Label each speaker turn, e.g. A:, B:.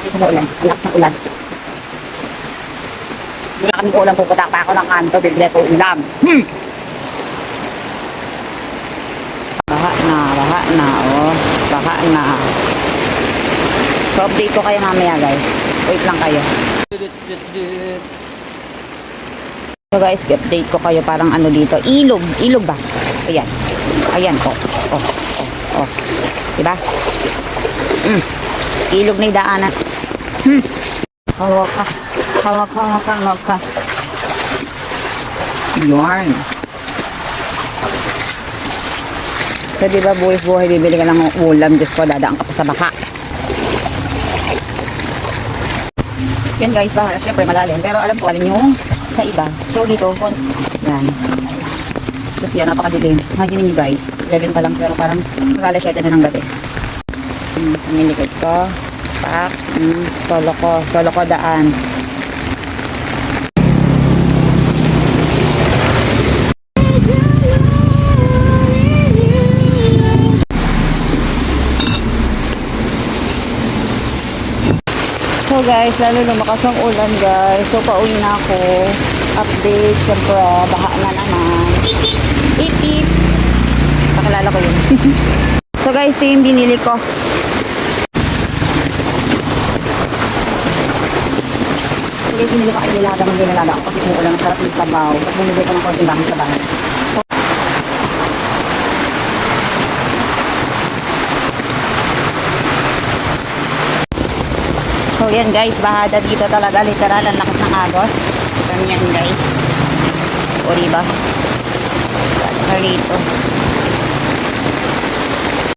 A: Sa ulan. Anak ng ulan. Wala kaming ulam. Pupunta pa ako ng kanto. Bibili ko ulam. Baha na. Oh. Baha na. So, update ko kayo mamaya, guys. Wait lang kayo. So, guys, update ko kayo. Parang ano dito. Ilog. Ilog ba? Ayan. Ayan. Oh. Diba? Ilog na yung daanan. Hawak ka. Yarn. So, diba, buhay-buhay, bibili ka ng ulam. Diyos ko, dadaan ka pa sa baka. Yan, guys, ba? Siyempre, malalim. Pero alam ko, alam nyo, sa iba. So, dito, yan. Kasi yan, napakadilim. Imagine nyo, guys. 11 pa lang, pero parang mag-alas 7 na ng gabi. Nilikod ko. Pak. Solo ko daan. So guys, lalo lumakas ang ulan guys. So pauwi na ako. Update, syempre, baha na naman. Ip. Pakilala ko yun. So guys, ito yung binili ko. So guys, hindi ko kayo nilada ng ginalada ko kasi kung ulan ang sarap yung sabaw. Tapos bumili ko ng konting dami sa bahay. So yan guys, bahada dito talaga, literal, ang lakas ng agos. Ganyan guys. O diba? Rito.